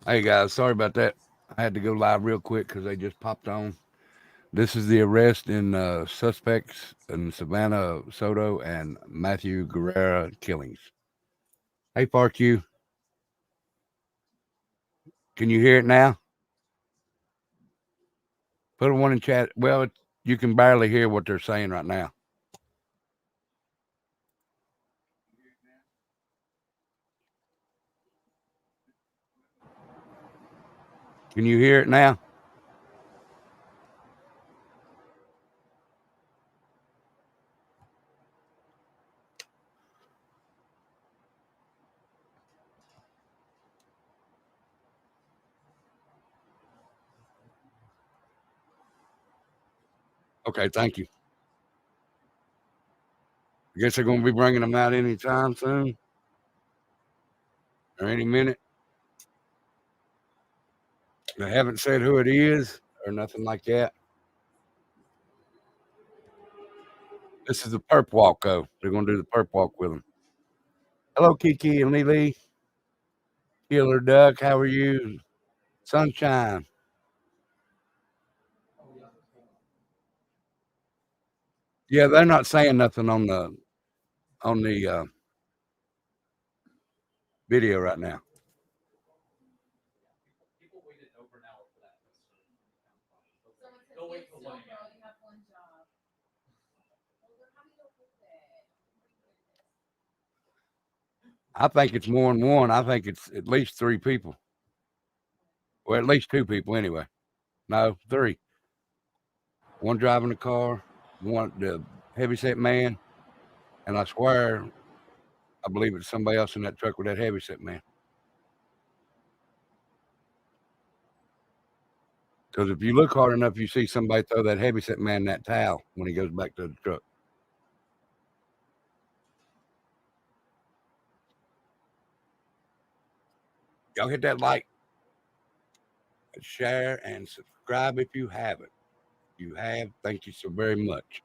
Hey guys, sorry about that. I had to go live real quick because they just popped on. This is the arrest in suspects in Savanah Soto and Matthew Guerra killings. Hey, Park, you. Can you hear it now? Put a one in chat. Well, you can barely hear what they're saying right now. Can you hear it now? Okay, thank you. I guess they're going to be bringing them out anytime soon or any minute. They haven't said who it is or nothing like that. This is the perp walk, though. They're going to do the perp walk with them. Hello, Kiki and Lily. Killer Duck, how are you? Sunshine. Yeah, they're not saying nothing on the video right now. I think it's more than one. I think it's at least three people. Well, at least two people anyway. No, three. One driving the car, one the heavyset man, and I swear, I believe it's somebody else in that truck with that heavyset man. Because if you look hard enough, you see somebody throw that heavyset man that towel when he goes back to the truck. Y'all hit that like, share, and subscribe if you haven't. If you have, thank you so very much.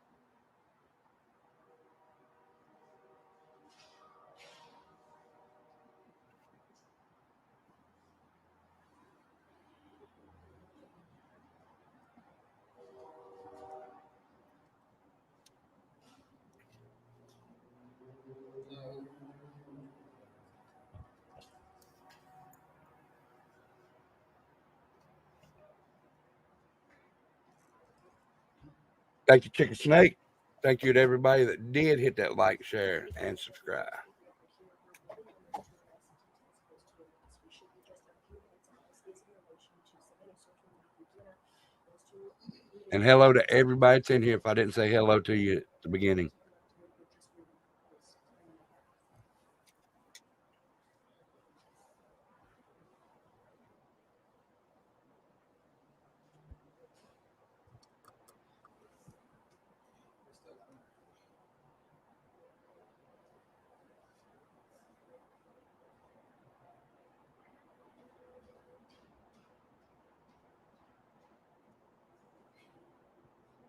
Thank you, Chicken Snake. Thank you to everybody that did hit that like, share, and subscribe. And hello to everybody that's in here if I didn't say hello to you at the beginning.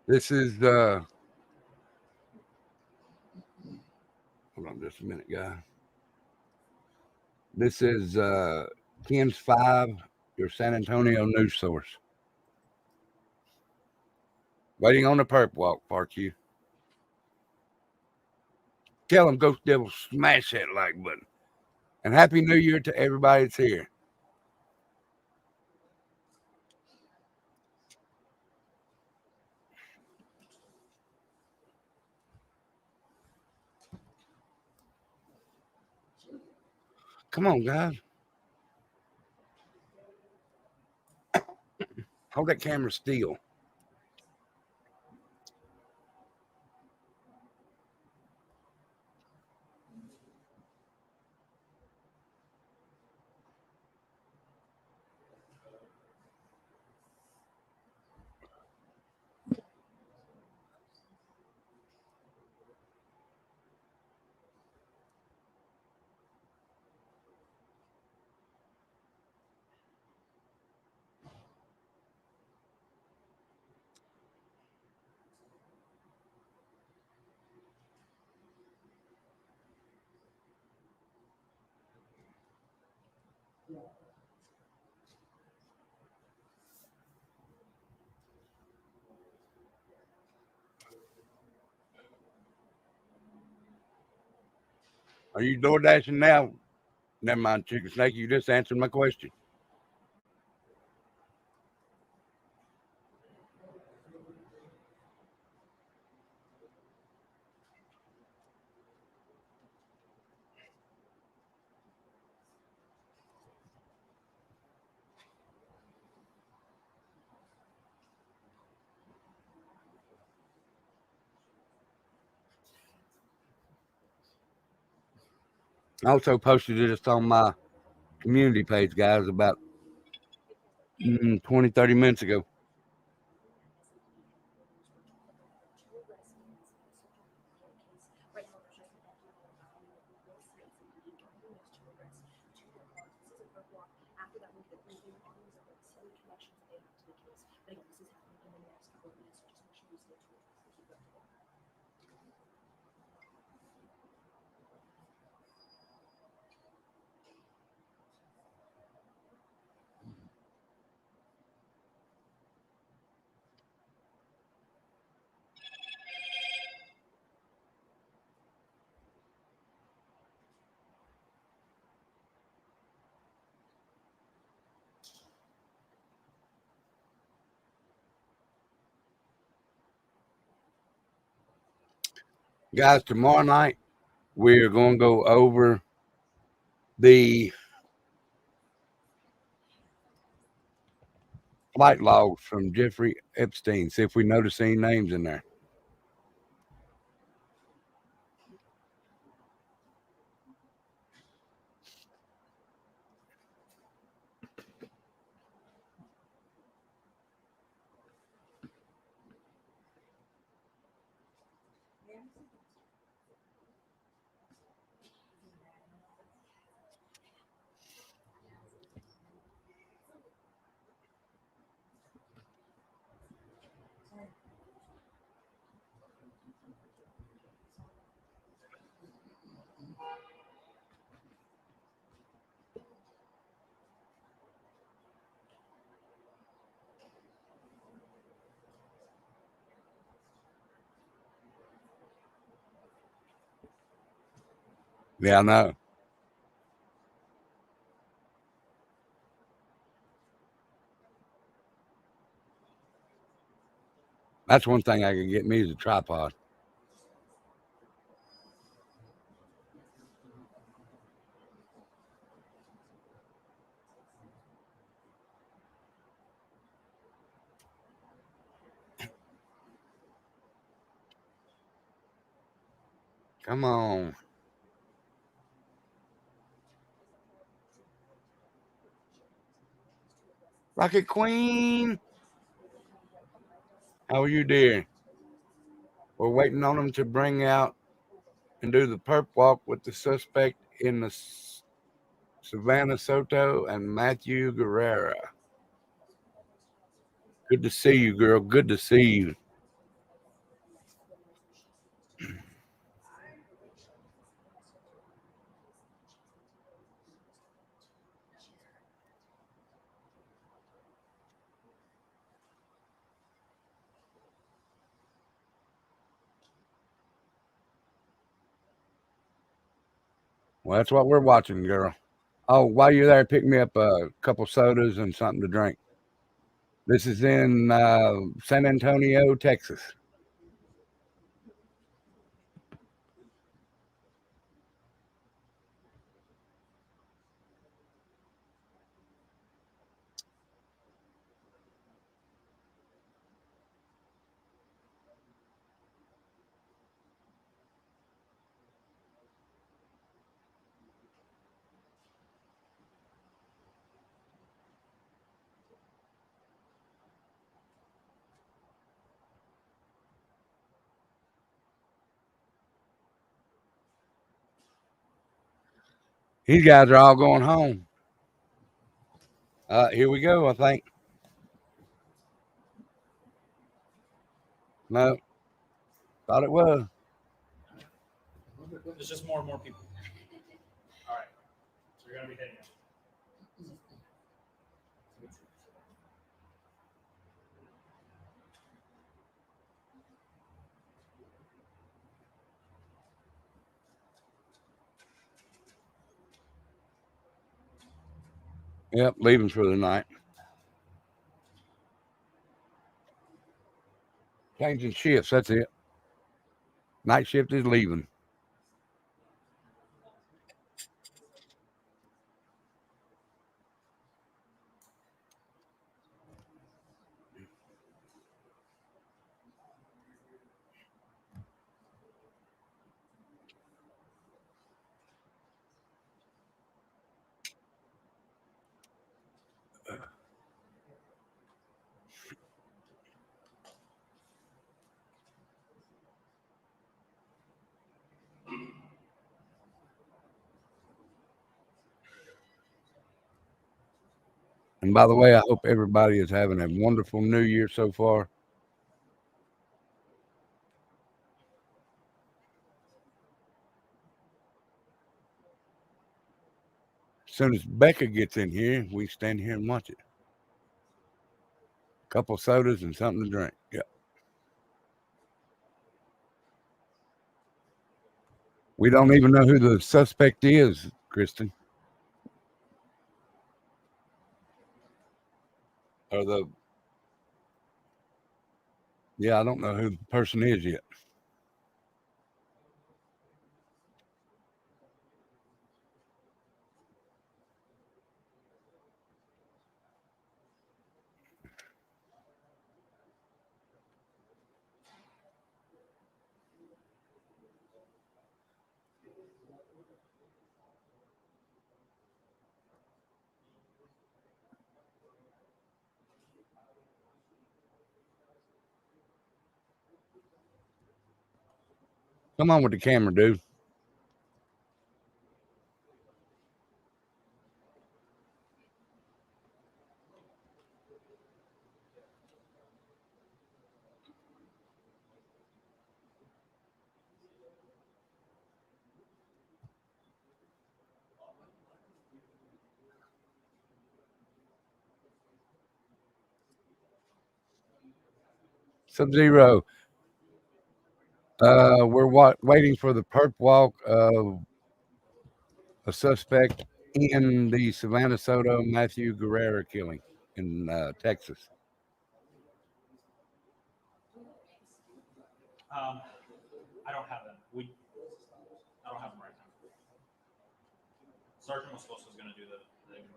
This is hold on just a minute, guy. This is Ken's 5, your San Antonio news source. Waiting on the perp walk, Park you. Tell them Ghost Devil smash that like button. And Happy New Year to everybody that's here. Come on, guys. Hold that camera still. Are you door dashing now? Never mind, Chicken Snake. You just answered my question. I also posted this on my community page, guys, about 20, 30 minutes ago. Guys, tomorrow night we're going to go over the flight logs from Jeffrey Epstein. See if we notice any names in there. Yeah, I know. That's one thing I can get me is a tripod. Come on. Rocket Queen. How are you, dear? We're waiting on them to bring out and do the perp walk with the suspect in the Savanah Soto and Matthew Guerra. Good to see you, girl. Good to see you. Well, that's what we're watching, girl. Oh, while you're there, pick me up a couple sodas and something to drink. This is in San Antonio, Texas. These guys are all going home. Here we go, I think. No, thought it was. There's just more and more people. All right. So you're going to be heading out. Yep, leaving for the night. Changing shifts, that's it. Night shift is leaving. And by the way, I hope everybody is having a wonderful New Year so far. As soon as Becca gets in here, we stand here and watch it. A couple sodas and something to drink. Yep. We don't even know who the suspect is, Kristen. Or I don't know who the person is yet. Come on with the camera, dude. Sub-Zero. We're waiting for the perp walk of a suspect in the Savanah Soto Matthew Guerra killing in Texas. I don't have them. I don't have them right now. Sergeant was supposed to going to do the interview.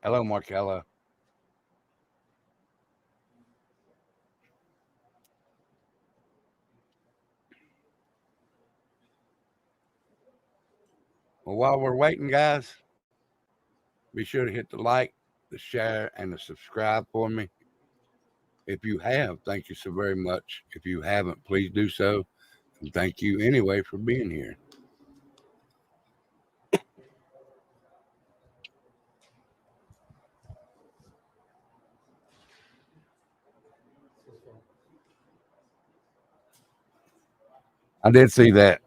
Hello, Markello. Well, while we're waiting, guys, be sure to hit the like, the share, and the subscribe for me. If you have, thank you so very much. If you haven't, please do so. And thank you anyway for being here. I did see that.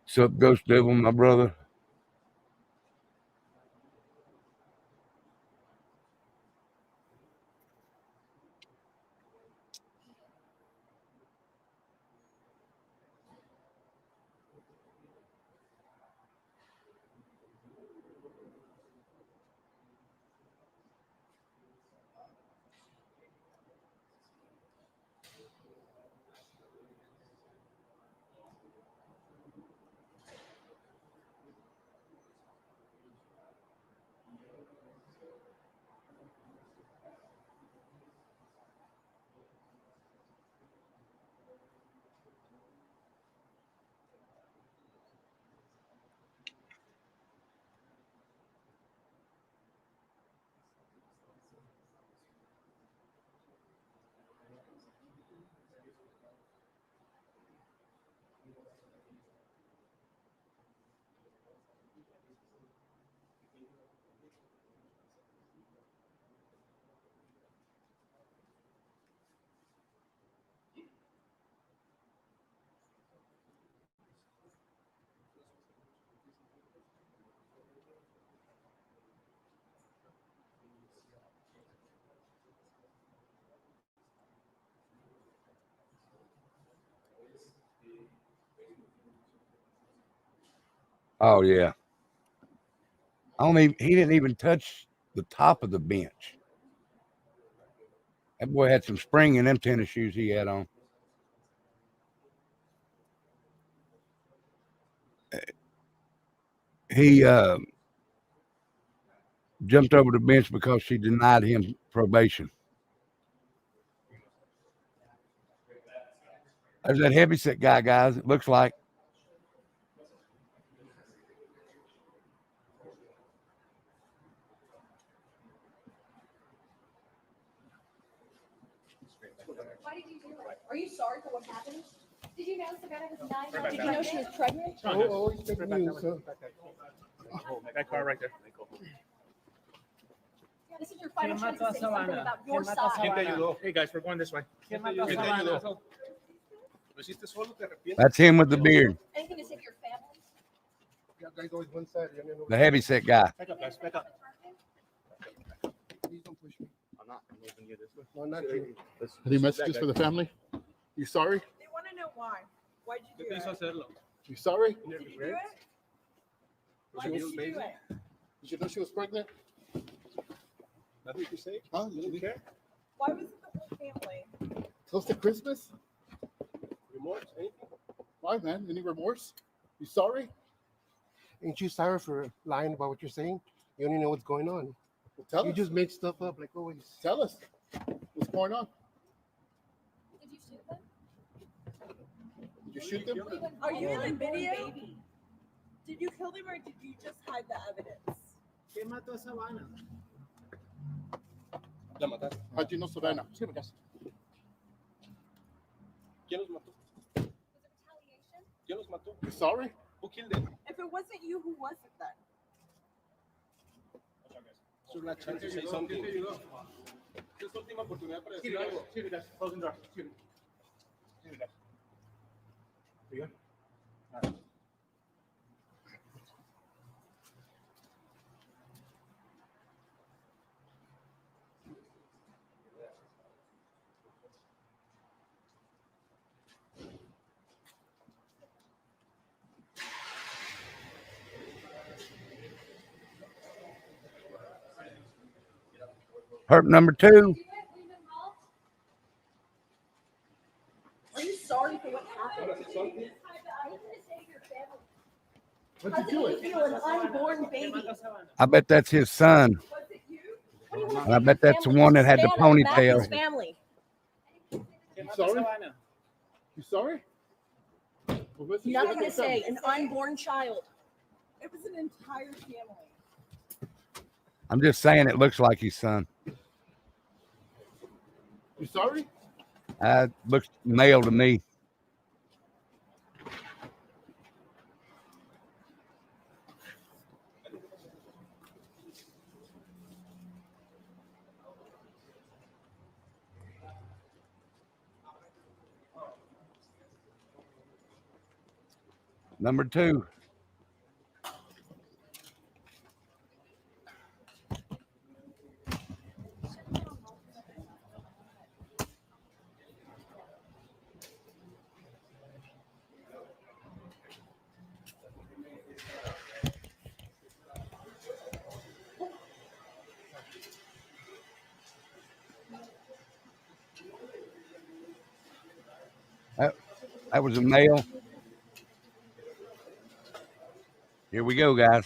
Sup, Ghost Devil, my brother. Oh yeah. He didn't even touch the top of the bench. That boy had some spring in them tennis shoes he had on. He jumped over the bench because she denied him probation. There's that heavyset guy, guys. It looks like. Why did you do it? Are you sorry for what happened? Did you know Savanah was 9 months? Did you know she was pregnant? Oh, it's fake news, huh? That car right there. This is your final chance to say something about your side. ¿Quién te ayudó? Hey guys, we're going this way. ¿Quién te ayudó? ¿Lo hiciste solo? ¿Te arrepientes? That's him with the beard, Anything to save your family? Yeah, guys always one side. Yeah, no, the heavyset guy. Back up, guys. Back up. please don't push me. I'm not. I'm moving you this way. No, not you. Any messages for the family? You sorry? They want to know why. Why'd you do it? You sorry? Did you do it? Why did you do it? Did you know she was pregnant? Nothing to say? Huh? You didn't care? Why was it the whole family? Close to Christmas? Remorse? Anything? Why, man? Any remorse? You sorry? Ain't you sorry for lying about what you're saying? You don't know what's going on. Well, tell You us. just make stuff up like always. Tell us. What's going on? Did you shoot them? Did you shoot them? Are you in the Unborn video? baby. Did you kill them or did you just hide the evidence? ¿Quién mató a Savanah? La mataste. How'd you know Savanah? ¿Quién los mató? Was it retaliation? ¿Quién los mató? You sorry? Who killed them? If it wasn't you, who was it then? So la chance to say something. Es tu última oportunidad para decir algo. Excuse me, guys. Closing door. Excuse me. Excuse me, guys. You good? All right. Perp number 2. Did you were you involved? Are you sorry for what happened? Anything to save your family. What'd How you did do you it? feel an unborn baby? ¿Quién mató a Savanah? I bet that's his son. Was it you? What do you want And I bet that's the one that had the ponytail. Family. ¿Quién You mató a sorry? Savanah? You sorry? Well, listen, Nothing to you say. An unborn child. It was an entire family. I'm just saying it looks like his son. You sorry? Looks male to me. Number 2. That was a male. Here we go, guys.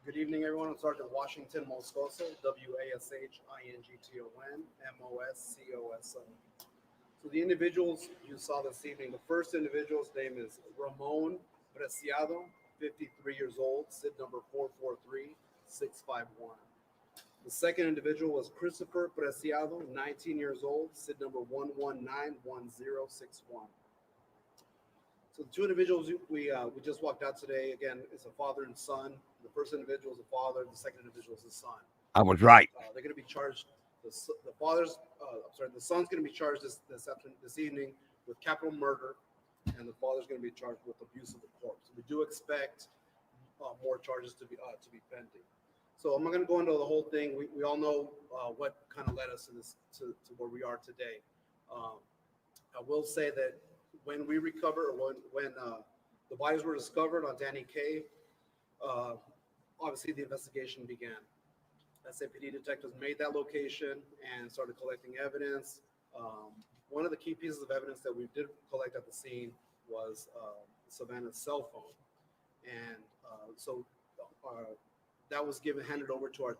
Good evening, everyone. I'm Sergeant Washington Moscoso, WASHINGTON, MOSCOSO. So the individuals you saw this evening, the first individual's name is Ramon Preciado, 53 years old, SID number 443651. The second individual was Christopher Preciado, 19 years old, SID number 1191061. So the two individuals we just walked out today, again, is a father and son. The first individual is the father, the second individual is the son. I was right. They're going to be charged. The son's going to be charged this evening with capital murder, and the father's going to be charged with abuse of the corpse. So we do expect more charges to be pending. So I'm not going to go into the whole thing. We all know what kind of led us to this to where we are today. I will say that when we recover, when the bodies were discovered on Danny K, obviously the investigation began. SAPD detectives made that location and started collecting evidence. One of the key pieces of evidence that we did collect at the scene was Savanah's cell phone, and so that was handed over to our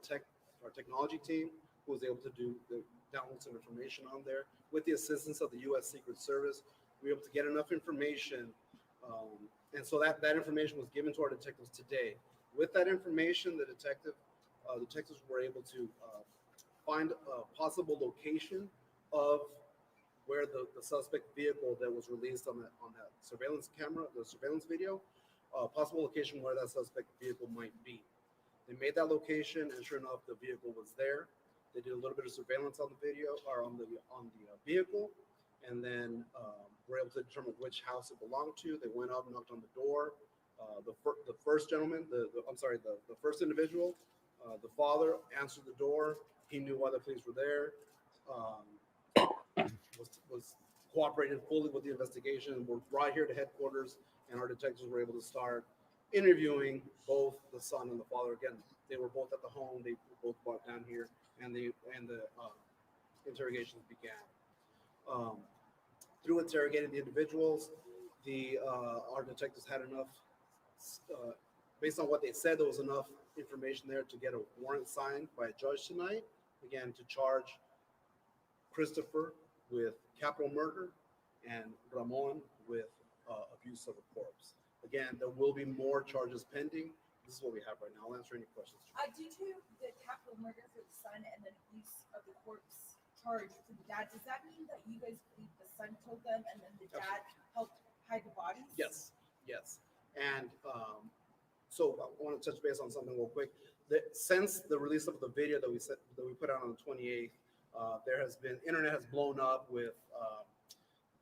technology team, who was able to download some information on there. With the assistance of the U.S. Secret Service, we were able to get enough information, and so that information was given to our detectives today. With that information, the detectives were able to find a possible location of where the suspect vehicle that was released on that surveillance camera, the surveillance video, possible location where that suspect vehicle might be. They made that location, and sure enough, the vehicle was there. They did a little bit of surveillance on the video or on the vehicle, and then were able to determine which house it belonged to. They went up, knocked on the door. The first gentleman, the first individual, the father answered the door. He knew why the police were there. Was cooperated fully with the investigation. We're right here to headquarters, and our detectives were able to start interviewing both the son and the father. Again, they were both at the home. They were both brought down here, and the interrogations began. Through interrogating the individuals, our detectives had enough. Based on what they said, there was enough information there to get a warrant signed by a judge tonight, again, to charge Christopher with capital murder and Ramon with abuse of a corpse. Again, there will be more charges pending. This is what we have right now. I'll answer any questions. Due to the capital murder for the son and then abuse of the corpse charge for the dad, does that mean that you guys believe the son killed them and then the dad helped hide the bodies? Yes. And so I want to touch base on something real quick. Since the release of the video that we put out on the 28th, internet has blown up with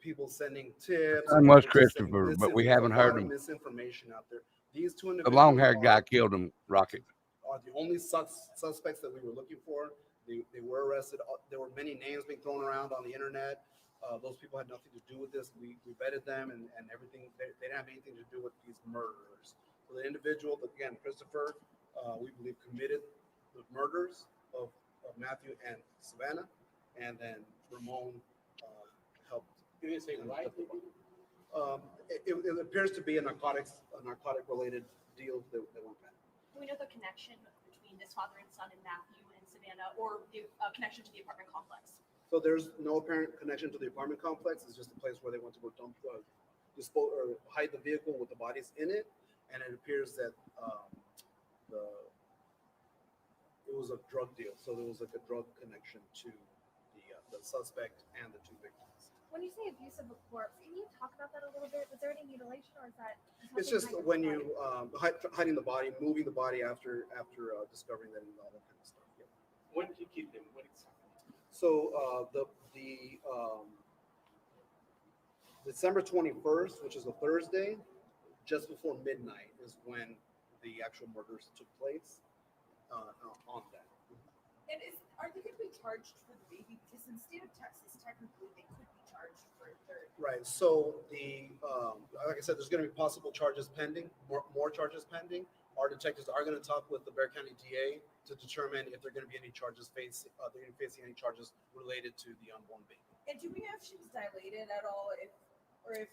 people sending tips. Son was Christopher, but we haven't heard him. Misinformation out there. These two The individuals, long-haired guy killed him, Rocket. are the only suspects that we were looking for. They were arrested. There were many names being thrown around on the internet. Those people had nothing to do with this. We vetted them and everything. They didn't have anything to do with these murderers. So the individual, again, Christopher, we believe committed the murders of Matthew and Savanah, and then Ramon helped. Did they say why? It appears to be a narcotic-related deal that went bad. Do we know the connection between this father and son and Matthew and Savanah, or the connection to the apartment complex? So there's no apparent connection to the apartment complex. It's just a place where they went to go dispose or hide the vehicle with the bodies in it, and it appears that it was a drug deal. So there was like a drug connection to the suspect and the two victims. When you say abuse of a corpse, can you talk about that a little bit? Was there any mutilation, or is that? It's just when you hiding the body, moving the body after discovering that and all that kind of stuff. Yeah. When did you keep them? What exactly? So December 21st, which is a Thursday, just before midnight, is when the actual murders took place. On that. And are they going to be charged for the baby? Because in the state of Texas, technically, they could be charged for a third. Right. So like I said, there's going to be possible charges pending, more charges pending. Our detectives are going to talk with the Bexar County DA to determine if they're going to be any charges facing any charges related to the unborn baby. And do we know if she was dilated at all? If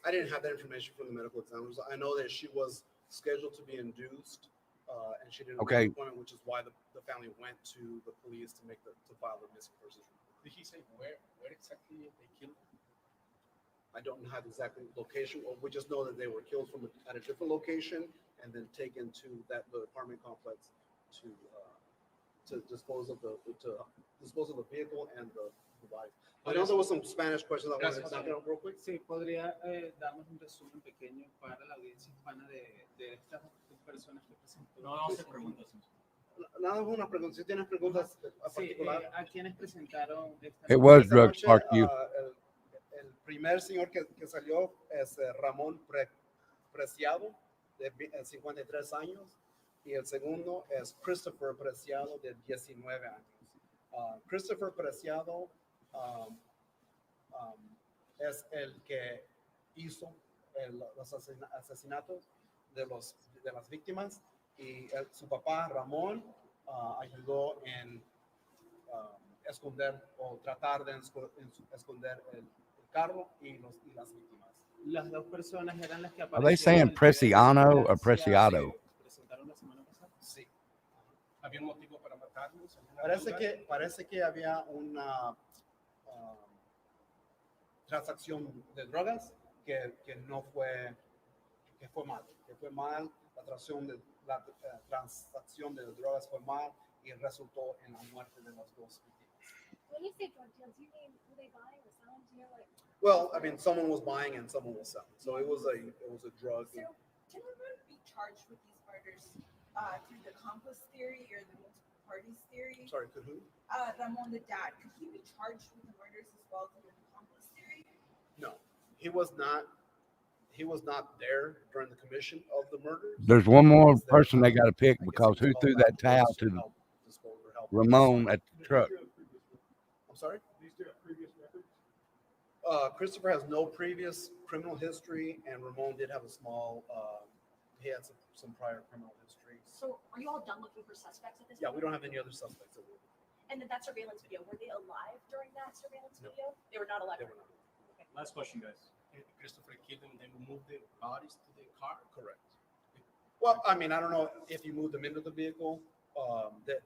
I didn't have that information from the medical examiners. I know that she was scheduled to be induced, and she didn't make an appointment, which is why the family went to the police to file the missing persons report. Did he say where exactly they killed them? I don't have exactly location. We just know that they were killed at a different location and then taken to the apartment complex to dispose of the vehicle and the body. I know there was some Spanish questions I wanted to knock out real quick. Sí, podría darnos un resumen pequeño para la audiencia hispana de estas personas que presentó. No se preguntas. Nada, una pregunta. Si tienes preguntas a Sí, particular. ¿a quiénes presentaron esta? It was Esta drugs noche, parked you. El primer señor que salió es Ramón Preciado, de 53 años. y el segundo es Christopher Preciado, de 19 años. Christopher Preciado es el que hizo los asesinatos de las víctimas, y su papá Ramón ayudó en esconder o tratar de esconder el carro y las víctimas. Las dos personas eran las que Are they aparecieron saying en el video de Preciano or vigilancia Preciado? que presentaron la semana pasada. Sí. ¿Había un motivo para matarlos? Parece que había una transacción de drogas que no fue, que fue mal. La transacción de drogas fue mal y resultó en la muerte de las dos víctimas. When you say drug deals, do you mean were they buying or selling? Do you know like? Well, I mean, someone was buying and someone was selling, so it was a drug. So can Ramon be charged with these murders through the accomplice theory or the multiple parties theory? I'm sorry, could who? Ramon, the dad, could he be charged with the murders as well through the accomplice theory? No, he was not. He was not there during the commission of the murders. There's one He more was there, person they got to pick I guess because he who was threw called that back towel to help dispose or help Ramon at the truck? I'm sorry? These two have previous records? Christopher has no previous criminal history, and Ramon did have a small. He had some prior criminal history. So are you all done looking for suspects at this Yeah, point? we don't have any other suspects. And then that surveillance video, were they alive during that surveillance No. video? They were not alive. They were not. Last question, guys. Christopher killed them, then moved the bodies to the car? Correct. Well, I mean, I don't know if you moved them into the vehicle. The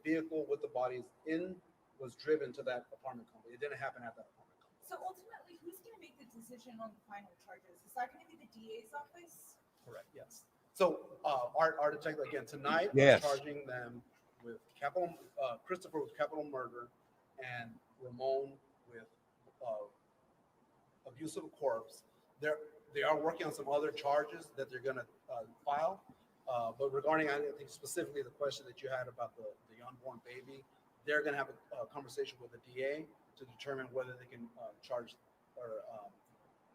vehicle with the bodies in was driven to that apartment complex. It didn't happen at that apartment complex. So ultimately, who's going to make the decision on the final charges? Is that going to be the DA's office? Correct. Yes. So our detective again tonight, Yes. we're charging them with capital. Christopher with capital murder, and Ramon with abuse of a corpse. They are working on some other charges that they're going to file. But regarding, I think specifically the question that you had about the unborn baby, they're going to have a conversation with the DA to determine whether they can charge or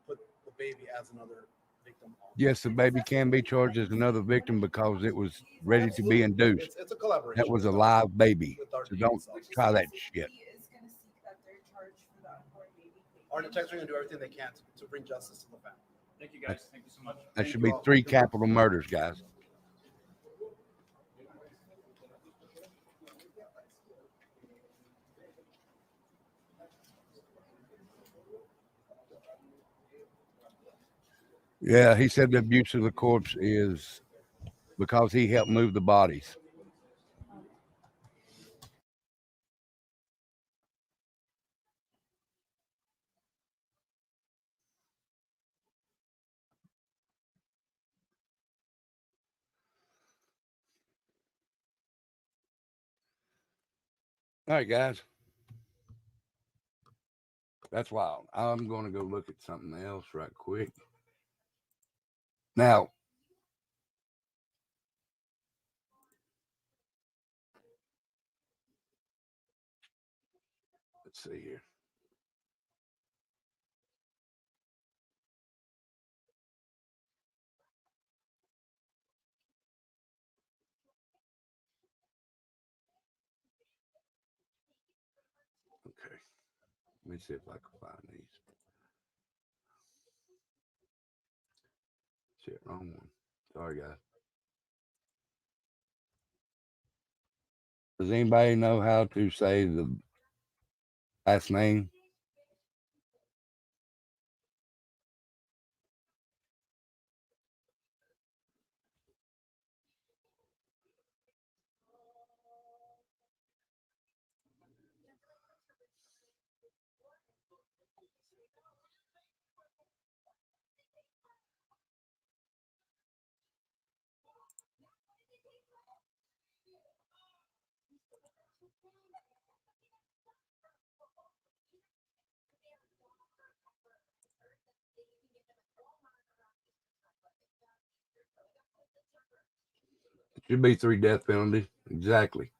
put the baby as another victim. Yes, the baby can be charged as another victim because it was ready to be induced. It's a collaboration. That was a with live baby. with our So DA's don't office. try that SAPD shit. is going to seek that they're charged for the unborn baby. Our detectives are going to do everything they can to bring justice to the family. Thank you, guys. Thank you so much. That should be 3 capital murders, guys. Yeah, he said the abuse of the corpse is because he helped move the bodies. All right, guys. That's wild. I'm going to go look at something else right quick. Now, let's see here. Okay. Let me see if I can find these. Shit, wrong one. Sorry, guys. Does anybody know how to say the last name? It should be 3 death penalty. Exactly.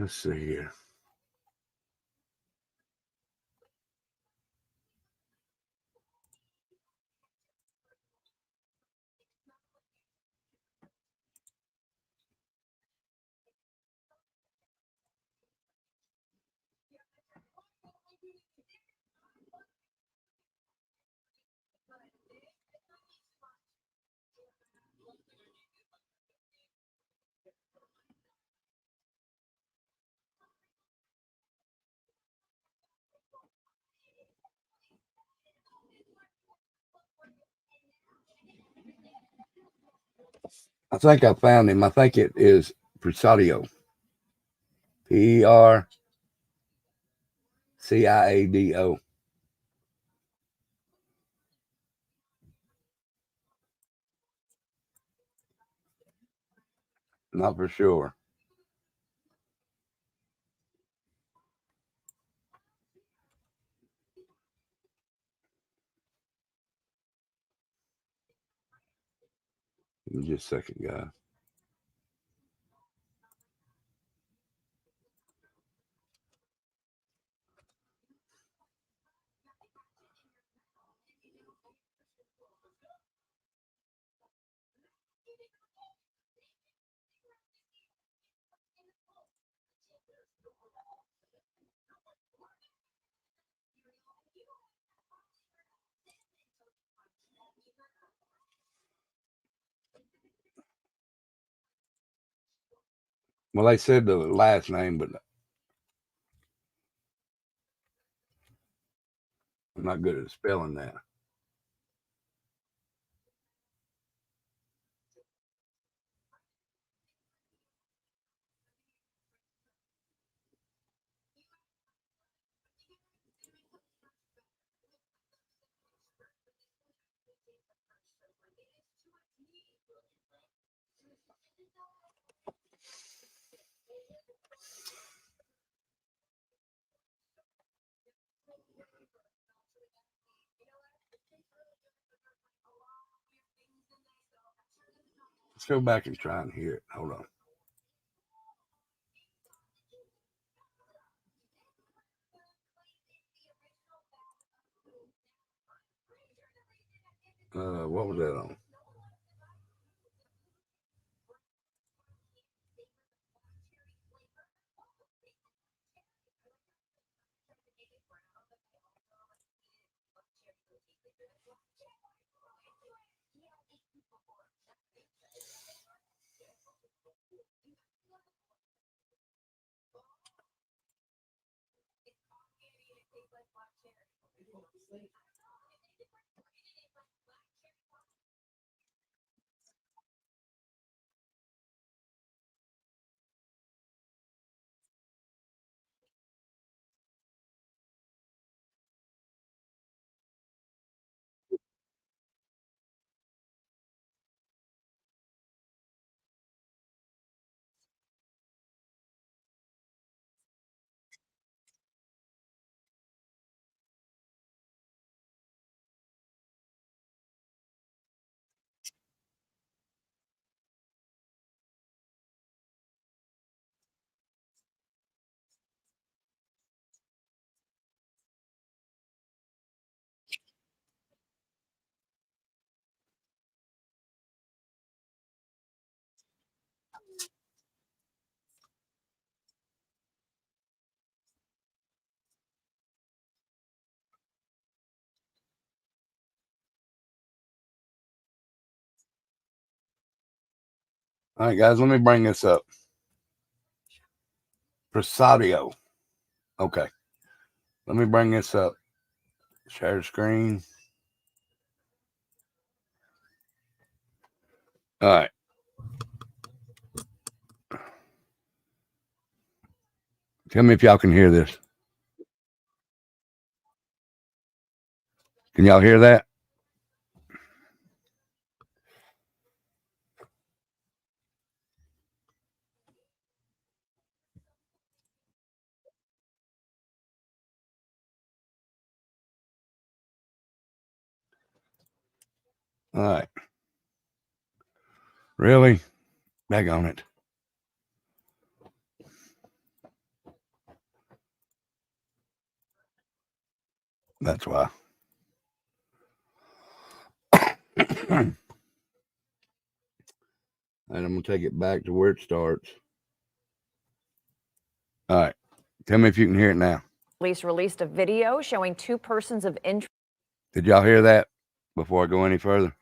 Let's see here. I think I found him. I think it is Presidio. PERCIADO. Not for sure. Give me just a second, guys. Well, they said the last name, but I'm not good at spelling that. Let's go back and try and hear it. Hold on. What was that on? All right, guys, let me bring this up. Presidio. Okay. Let me bring this up. Share the screen. All right. Tell me if y'all can hear this. Can y'all hear that? All right. Really? Back on it. That's why. And I'm going to take it back to where it starts. All right. Tell me if you can hear it now. Police released a video showing two persons of interest. Did y'all hear that before I go any further?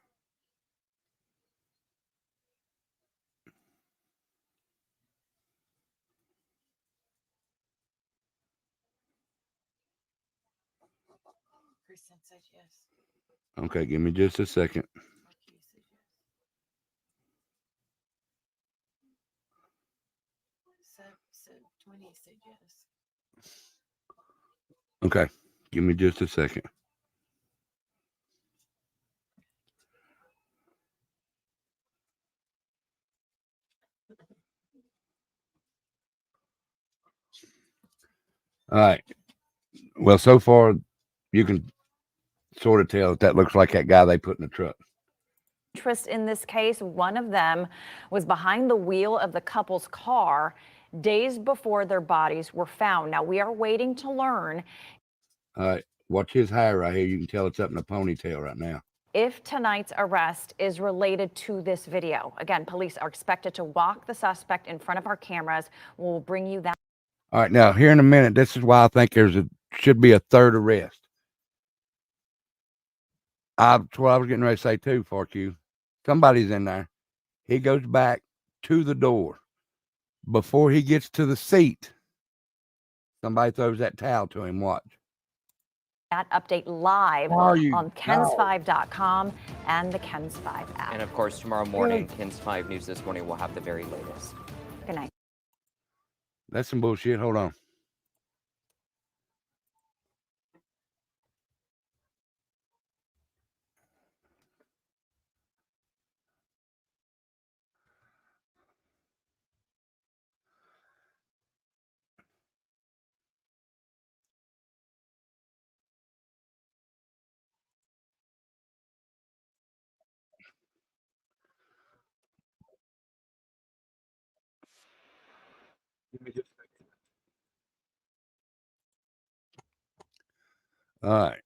Said yes. Okay, give me just a second. Said 20 said yes. Okay, give me just a second. All right. Well, so far, you can sort of tell that looks like that guy they put in the truck. Interest in this case. One of them was behind the wheel of the couple's car days before their bodies were found. Now, we are waiting to learn. All right. Watch his hair right here. You can tell it's up in a ponytail right now. If tonight's arrest is related to this video. Again, police are expected to walk the suspect in front of our cameras. We'll bring you that. All right. Now, here in a minute, this is why I think should be a third arrest. That's what I was getting ready to say too, FARQ. Somebody's in there. He goes back to the door. Before he gets to the seat, somebody throws that towel to him. Watch. That update live on KENS5.com and the KENS5 app. And of course, tomorrow morning, KENS5 News This Morning will have the very latest. Good night. That's some bullshit. Hold on. All right.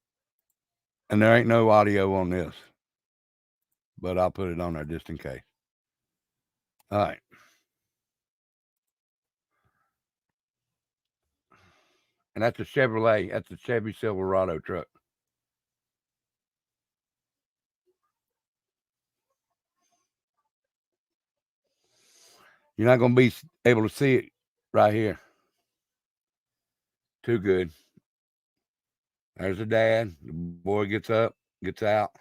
And there ain't no audio on this, but I'll put it on there just in case. All right. And that's a Chevrolet. That's a Chevy Silverado truck. You're not going to be able to see it right here. Too good. There's the dad. The boy gets up, gets out.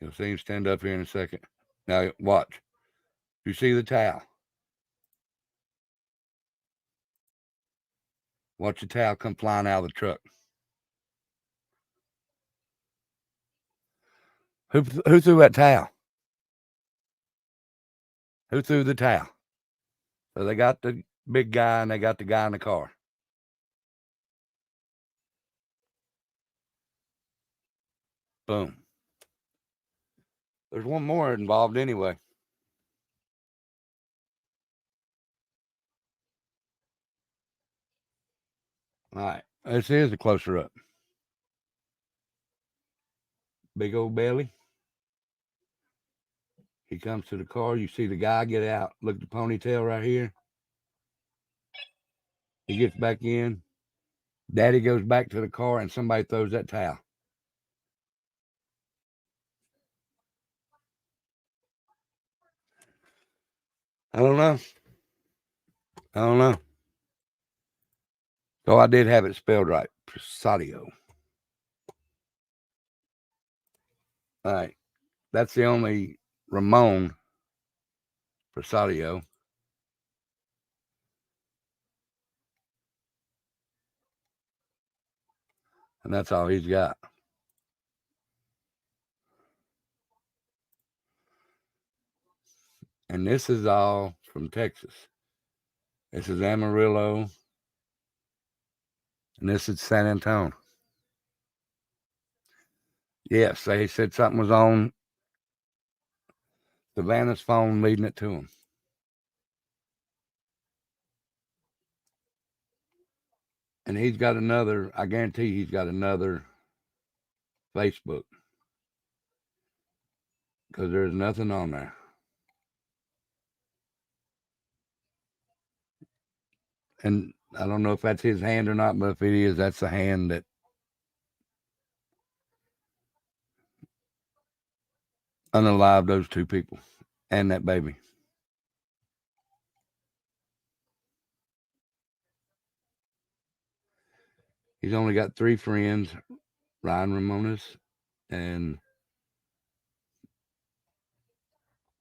You'll see him stand up here in a second. Now, watch. You see the towel. Watch the towel come flying out of the truck. Who threw that towel? Who threw the towel? So they got the big guy and they got the guy in the car. Boom. There's one more involved anyway. All right. This is a closer up. Big old belly. He comes to the car. You see the guy get out. Look at the ponytail right here. He gets back in. Daddy goes back to the car and somebody throws that towel. I don't know. So I did have it spelled right. Presadio. All right. That's the only Ramon Presadio. And that's all he's got. And this is all from Texas. This is Amarillo. And this is San Antonio. Yes, they said something was on Savannah's phone leading it to him. And he's got another, I guarantee he's got another Facebook. Because there's nothing on there. And I don't know if that's his hand or not, but if it is, that's the hand that unalived those two people and that baby. He's only got 3 friends, Ryan Ramones and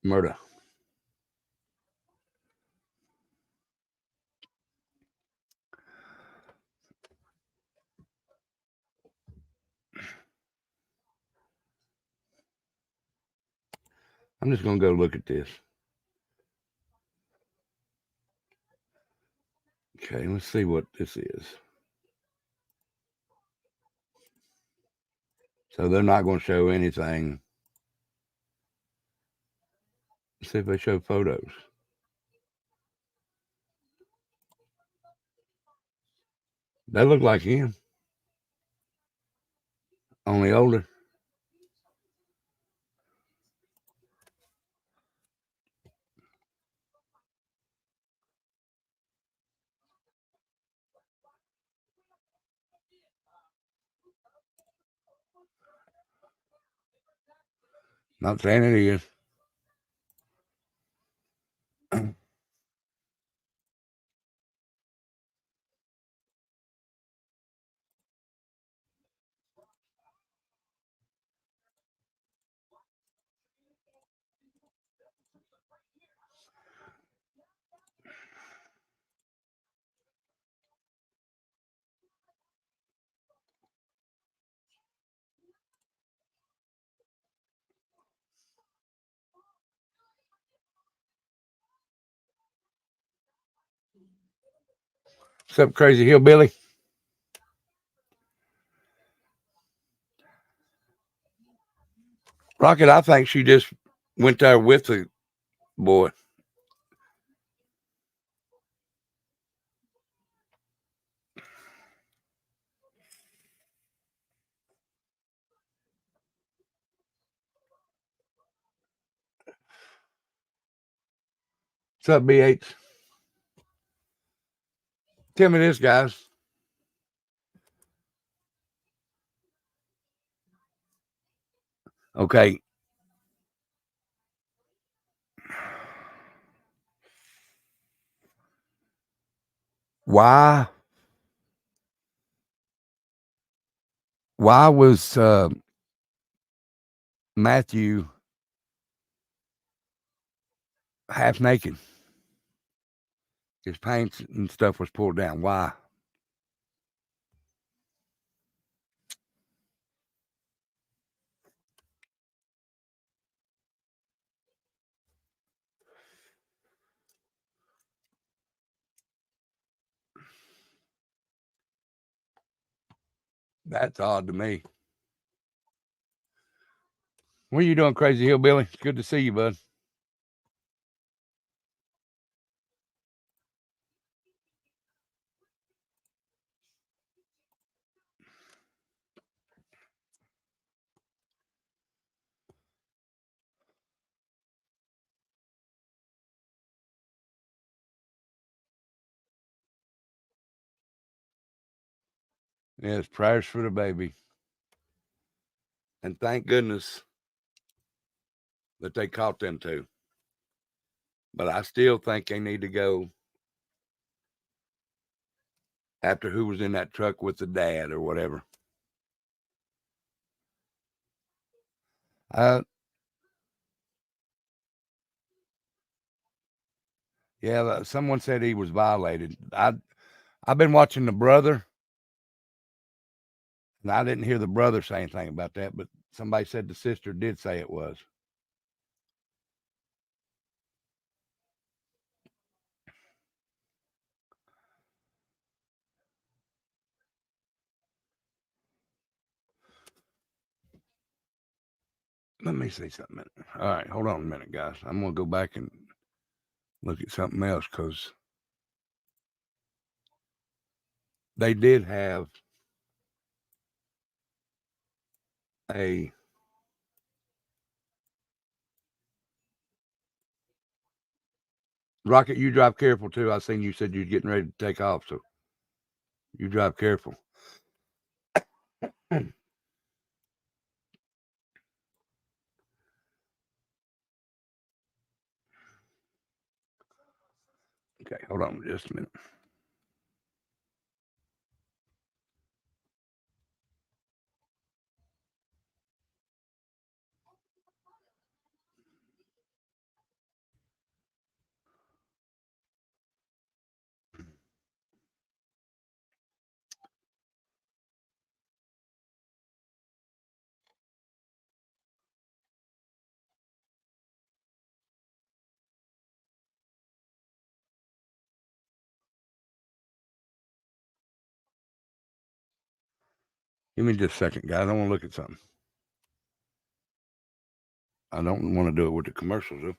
Murda. I'm just going to go look at this. Okay, let's see what this is. So they're not going to show anything. Let's see if they show photos. They look like him, only older. Not saying it is. What's up, Crazy Hillbilly? Rocket, I think she just went there with the boy. What's up, BH? Tell me this, guys. Okay. Why was Matthew half naked? His pants and stuff was pulled down. Why? That's odd to me. What are you doing, Crazy Hillbilly? It's good to see you, bud. Yes, prayers for the baby. And thank goodness that they caught them two. But I still think they need to go after who was in that truck with the dad or whatever. Yeah, someone said he was violated. I've been watching the brother, and I didn't hear the brother say anything about that, but somebody said the sister did say it was. Let me see something. All right, hold on a minute, guys. I'm going to go back and look at something else because they did have a Rocket. You drive careful too. I seen you said you're getting ready to take off, so you drive careful. Okay, hold on just a minute. Give me just a second, guys. I want to look at something. I don't want to do it with the commercials, though.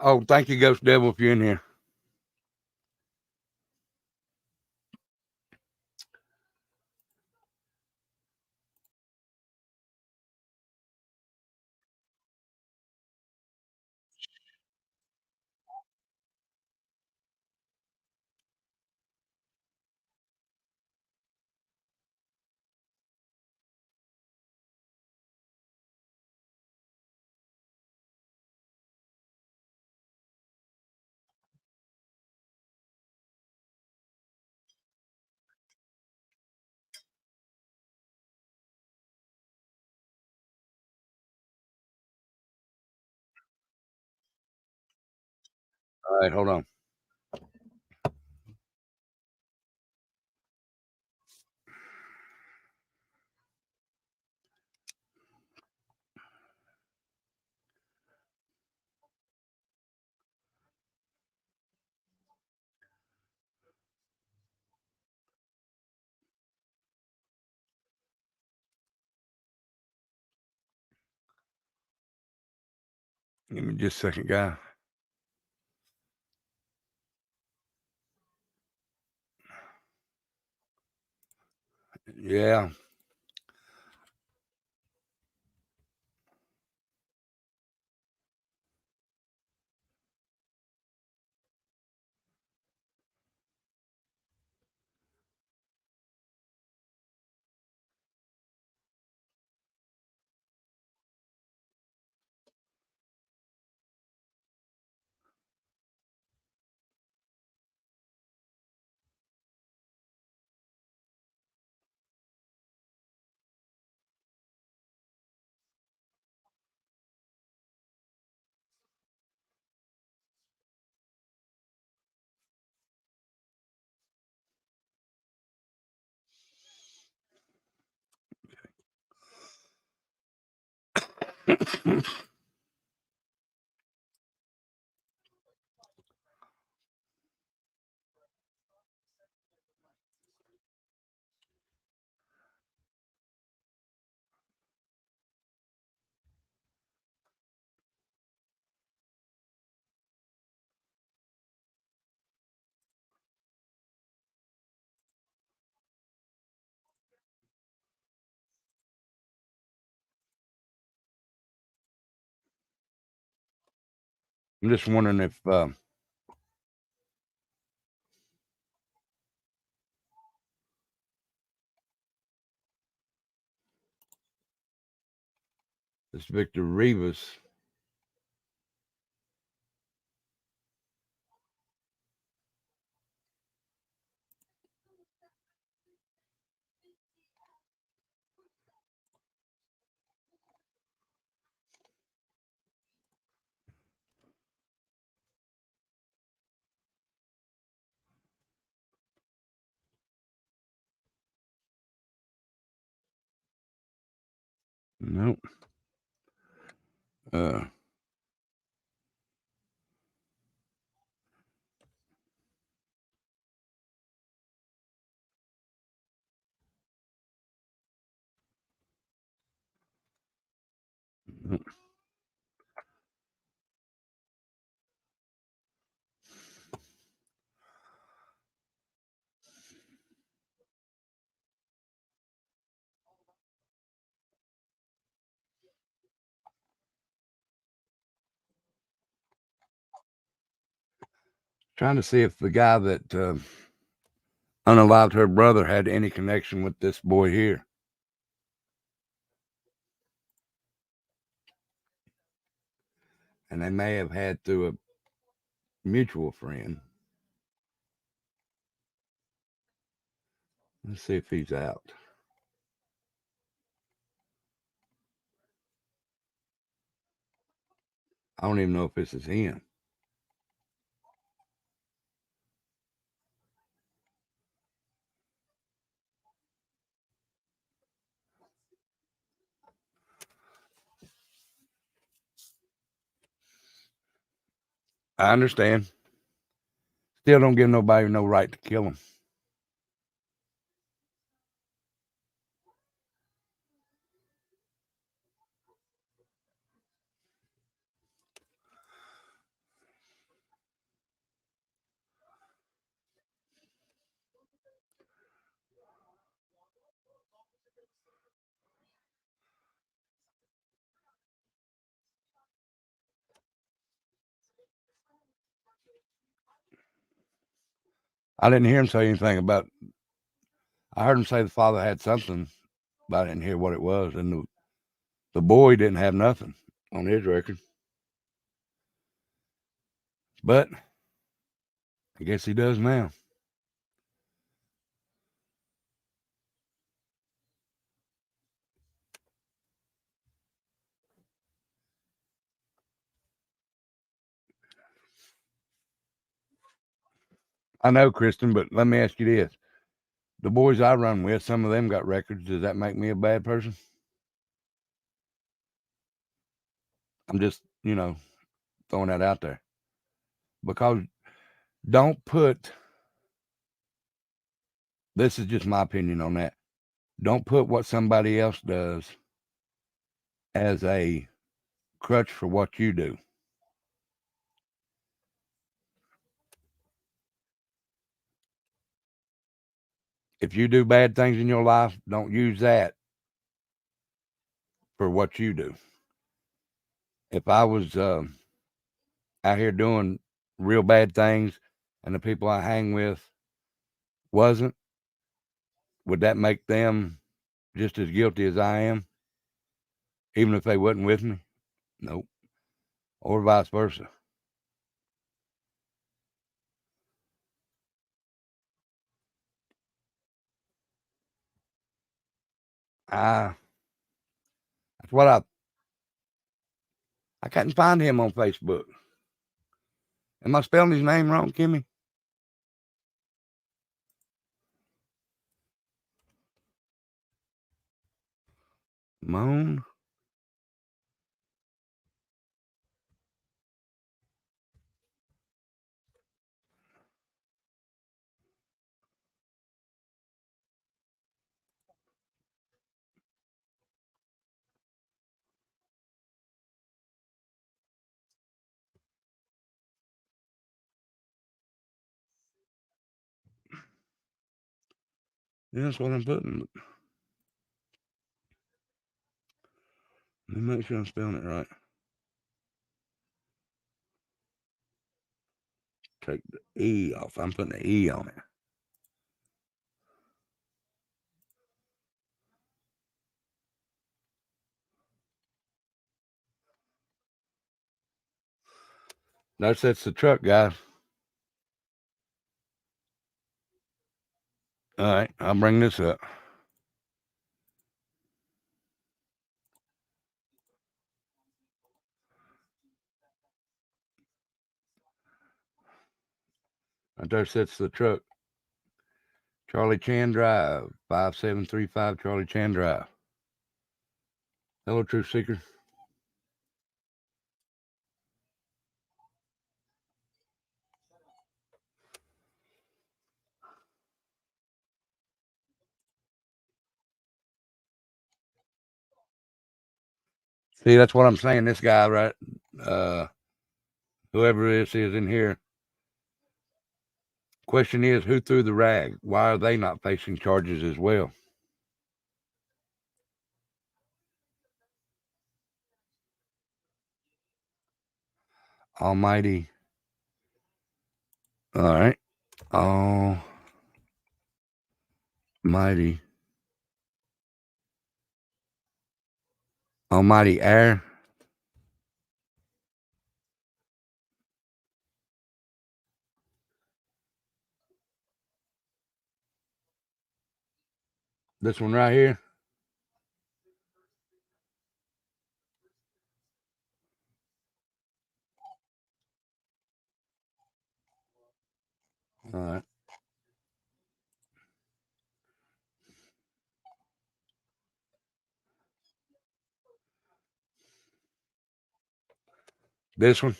Oh, thank you, Ghost Devil, if you're in here. All right, hold on. Give me just a second, guy. Yeah. I'm just wondering if this Victor Rivas. Nope. Nope. Trying to see if the guy that unalived her brother had any connection with this boy here. And they may have had through a mutual friend. Let's see if he's out. I don't even know if this is him. I understand. Still don't give nobody no right to kill him. I didn't hear him say anything about. I heard him say the father had something, but I didn't hear what it was. And the boy didn't have nothing on his record. But I guess he does now. I know, Kristen, but let me ask you this. The boys I run with, some of them got records. Does that make me a bad person? I'm just, throwing that out there. Because don't put, this is just my opinion on that. Don't put what somebody else does as a crutch for what you do. If you do bad things in your life, don't use that for what you do. If I was out here doing real bad things and the people I hang with wasn't, would that make them just as guilty as I am, even if they wasn't with me? Nope. Or vice versa. That's what I couldn't find him on Facebook. Am I spelling his name wrong, Kimmy? Moan? Yeah, that's what I'm putting. Let me make sure I'm spelling it right. Take the E off. I'm putting the E on it. That's the truck, guys. All right, I'll bring this up. Right there sits the truck. Charlie Chan Drive, 5735 Charlie Chan Drive. Hello, Truth Seeker. See, that's what I'm saying. This guy, right? Whoever this is in here. Question is, who threw the rag? Why are they not facing charges as well? Almighty All right. Almighty air. This one right here. All right. This one.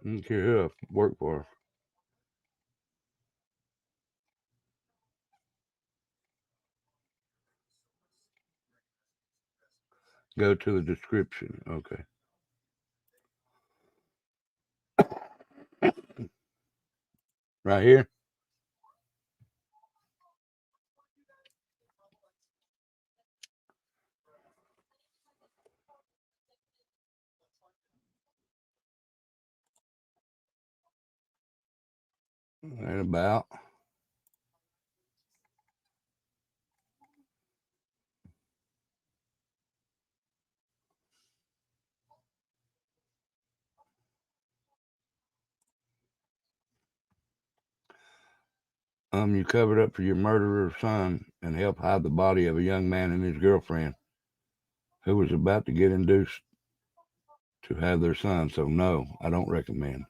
I don't care who I work for. Go to the description. Okay. Right here. Right about. You covered up for your murderer son and helped hide the body of a young man and his girlfriend who was about to get induced to have their son. So no, I don't recommend.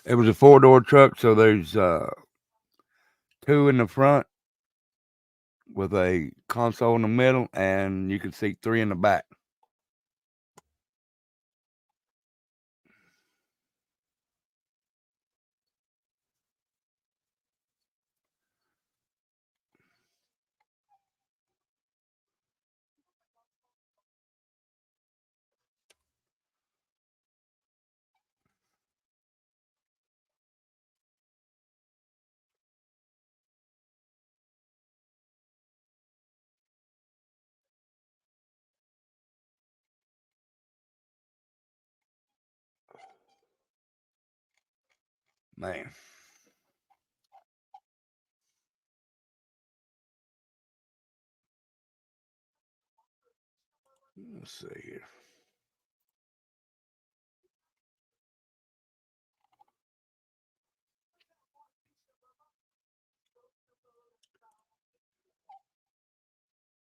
It was a 4-door truck, so there's 2 in the front with a console in the middle, and you can see 3 in the back. Man. Let's see here.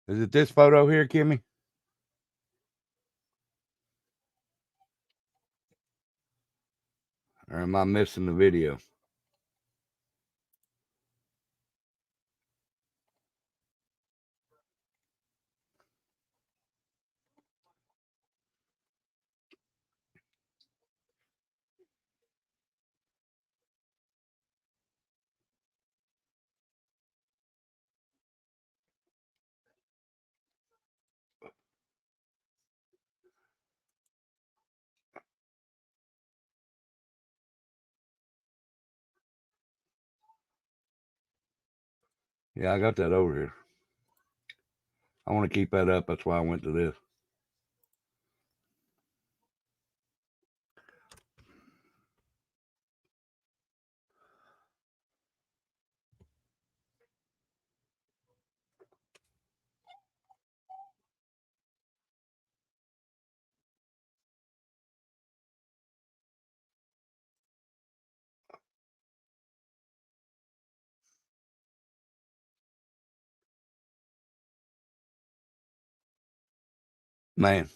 Is it this photo here, Kimmy? Or am I missing the video? Yeah, I got that over here. I want to keep that up. That's why I went to this. Man.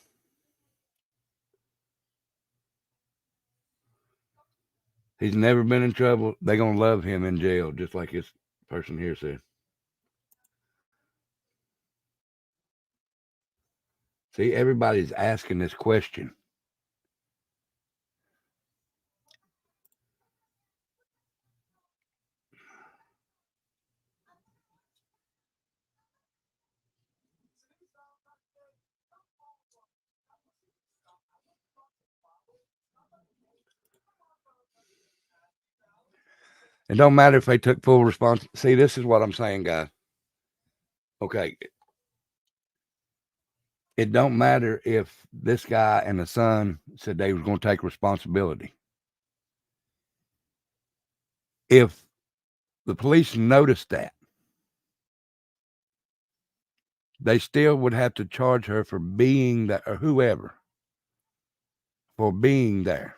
He's never been in trouble. They're going to love him in jail, just like this person here said. See, everybody's asking this question. It don't matter if they took full responsibility. See, this is what I'm saying, guys. Okay. It don't matter if this guy and the son said they was going to take responsibility. If the police noticed that, they still would have to charge her for being there, or whoever, for being there.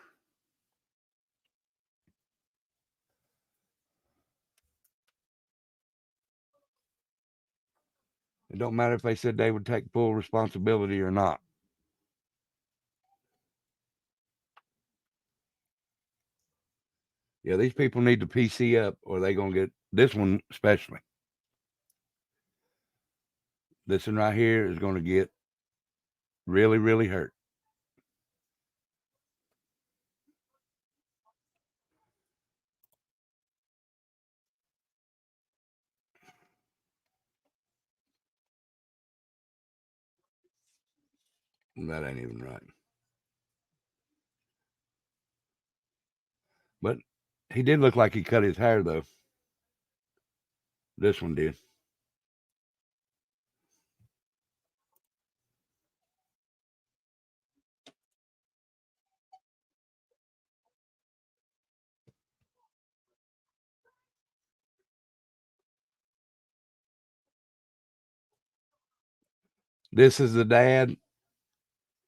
It don't matter if they said they would take full responsibility or not. Yeah, these people need to PC up, or they gonna get this one especially. This one right here is gonna get really, really hurt. That ain't even right. But he did look like he cut his hair, though. This one did. This is the dad,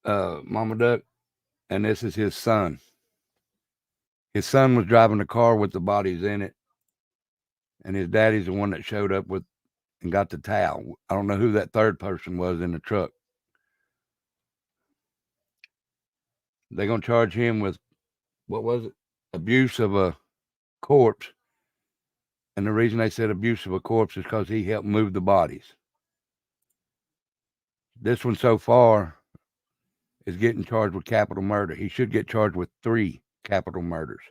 Mama Duck, and this is his son. His son was driving the car with the bodies in it, and his daddy's the one that showed up with and got the towel. I don't know who that third person was in the truck. They're going to charge him with, what was it? Abuse of a corpse. And the reason they said abuse of a corpse is because he helped move the bodies. This one so far is getting charged with capital murder. He should get charged with 3 capital murders.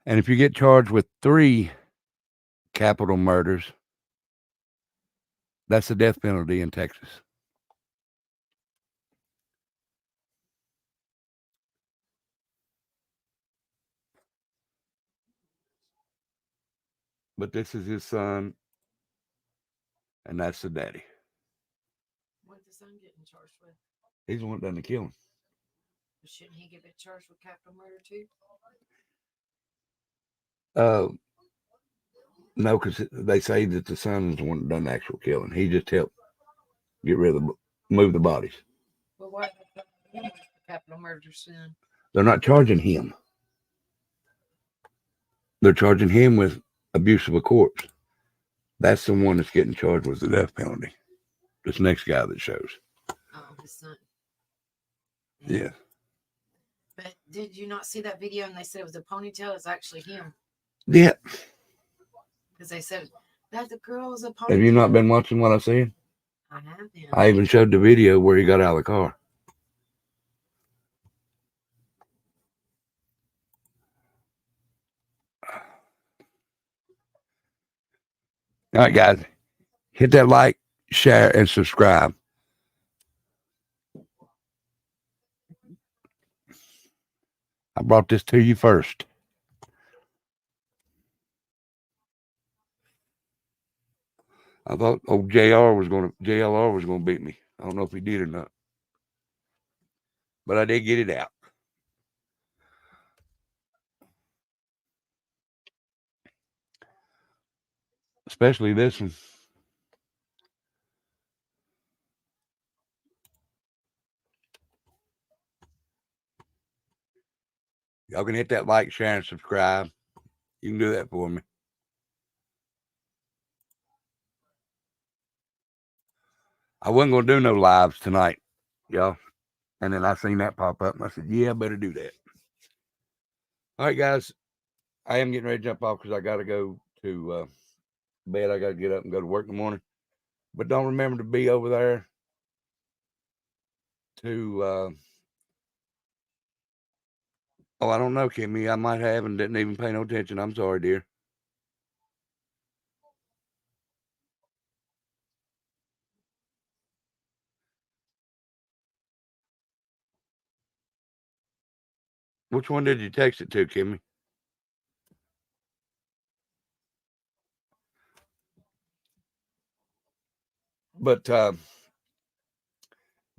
And if you get charged with 3 capital murders, that's the death penalty in Texas. But this is his son, and that's the daddy. What the son getting charged with? He's the one that done the killing. Shouldn't he get charged with capital murder too? No, because they say that the son is the one that done the actual killing. He just helped get rid of move the bodies. Well, why capital murder sin? They're not charging him. They're charging him with abuse of a corpse. That's the one that's getting charged with the death penalty. This next guy that shows. Oh, his son. Yeah. But did you not see that video and they said it was a ponytail? It's actually him. Yeah. Because they said that the girl was a ponytail. Have you not been watching what I said? I have been. I even showed the video where he got out of the car. All right, guys. Hit that like, share, and subscribe. I brought this to you first. I thought old JLR was gonna beat me. I don't know if he did or not. But I did get it out. Especially this one. Y'all can hit that like, share, and subscribe. You can do that for me. I wasn't going to do no lives tonight, y'all. And then I seen that pop up, and I said, yeah, I better do that. All right, guys. I am getting ready to jump off because I got to go to bed. I got to get up and go to work in the morning. But don't remember to be over there to... oh, I don't know, Kimmy. I might have and didn't even pay no attention. I'm sorry, dear. Which one did you text it to, Kimmy? But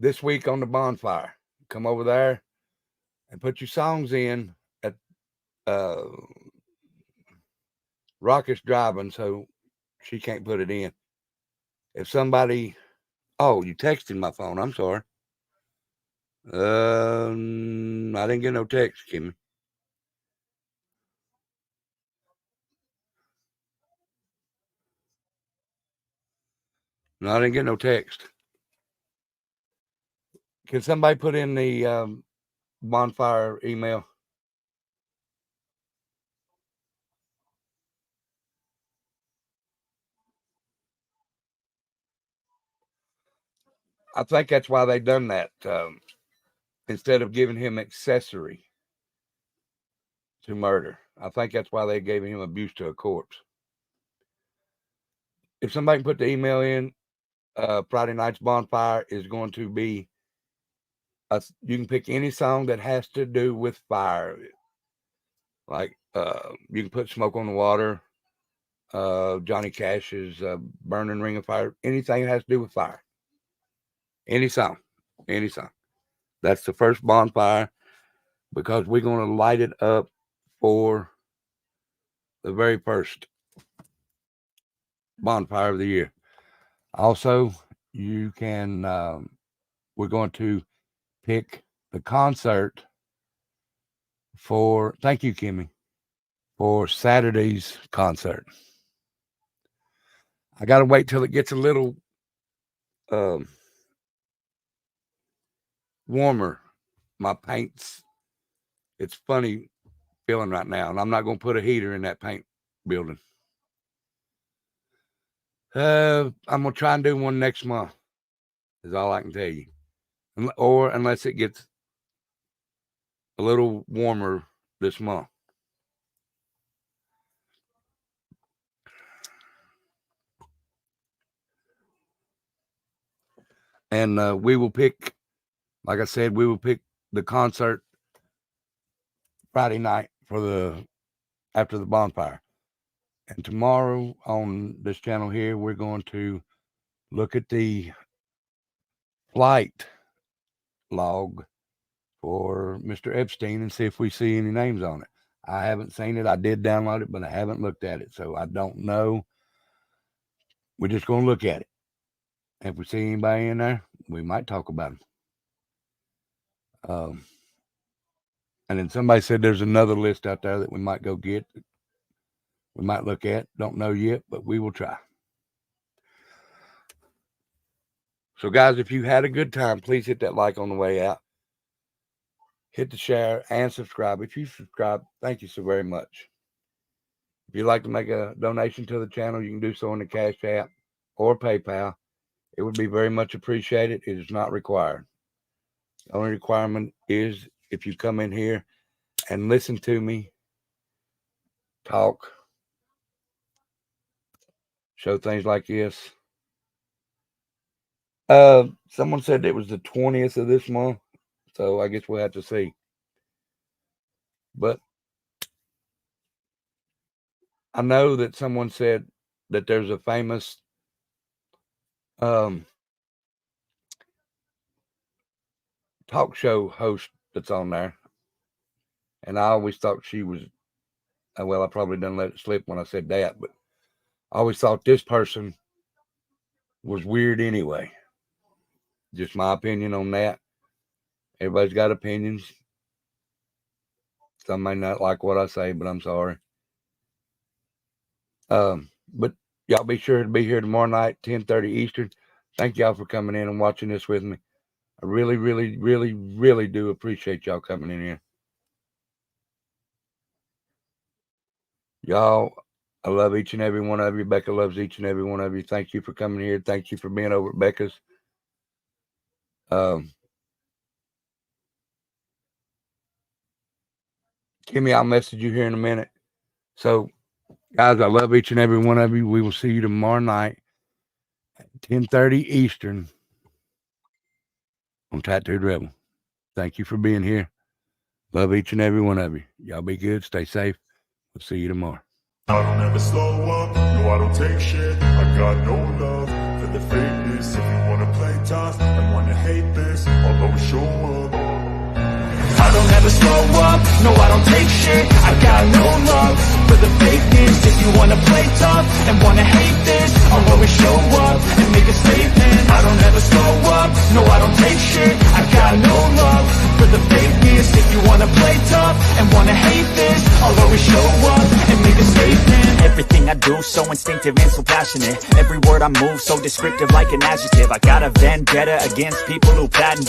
this week on the bonfire, come over there and put your songs in at Rocket's driving, so she can't put it in. If somebody... oh, you texted my phone. I'm sorry. I didn't get no text, Kimmy. No, I didn't get no text. Can somebody put in the bonfire email? I think that's why they done that. Instead of giving him accessory to murder. I think that's why they gave him abuse to a corpse. If somebody can put the email in, Friday night's bonfire is going to be... you can pick any song that has to do with fire. Like you can put Smoke on the Water, Johnny Cash's Burning Ring of Fire, anything that has to do with fire. Any song. That's the first bonfire because we're going to light it up for the very first bonfire of the year. Also, you can, we're going to pick the concert for, thank you, Kimmy, for Saturday's concert. I got to wait till it gets a little warmer. My paint's, it's funny feeling right now, and I'm not going to put a heater in that paint building. I'm going to try and do one next month, is all I can tell you. Or unless it gets a little warmer this month. And we will pick, like I said, we will pick the concert Friday night for after the bonfire. And tomorrow on this channel here, we're going to look at the flight log for Mr. Epstein and see if we see any names on it. I haven't seen it. I did download it, but I haven't looked at it. So I don't know. We're just going to look at it. If we see anybody in there, we might talk about them. And then somebody said there's another list out there that we might go get. We might look at. Don't know yet, but we will try. So, guys, if you had a good time, please hit that like on the way out. Hit the share and subscribe. If you subscribe, thank you so very much. If you'd like to make a donation to the channel, you can do so on the Cash App or PayPal. It would be very much appreciated. It is not required. The only requirement is if you come in here and listen to me talk, show things like this. Someone said it was the 20th of this month, so I guess we'll have to see. But I know that someone said that there's a famous talk show host that's on there, and I always thought she was, well, I probably didn't let it slip when I said that, but I always thought this person was weird anyway. Just my opinion on that. Everybody's got opinions. Some may not like what I say, but I'm sorry. But y'all be sure to be here tomorrow night, 10:30 Eastern. Thank y'all for coming in and watching this with me. I really, really, really, really do appreciate y'all coming in here. Y'all, I love each and every one of you. Becca loves each and every one of you. Thank you for coming here. Thank you for being over at Becca's. Kimmy, I'll message you here in a minute. So, guys, I love each and every one of you. We will see you tomorrow night at 10:30 Eastern on Tattooed Rebel. Thank you for being here. Love each and every one of you. Y'all be good. Stay safe. We'll see you tomorrow. I don't ever slow up, no I don't take shit. I got no love for the fakeness. If you wanna play tough and wanna hate this, I'll always show up. I don't ever slow up, no I don't take shit. I got no love for the fakeness. If you wanna play tough and wanna hate this, I'll always show up and make a statement. I don't ever slow up, no I don't take shit. I got no love for the fakeness. If you wanna play tough and wanna hate this, I'll always show up and make a statement. Everything I do so instinctive and so passionate. Every word I move so descriptive like an adjective. I got a vendetta against people who patent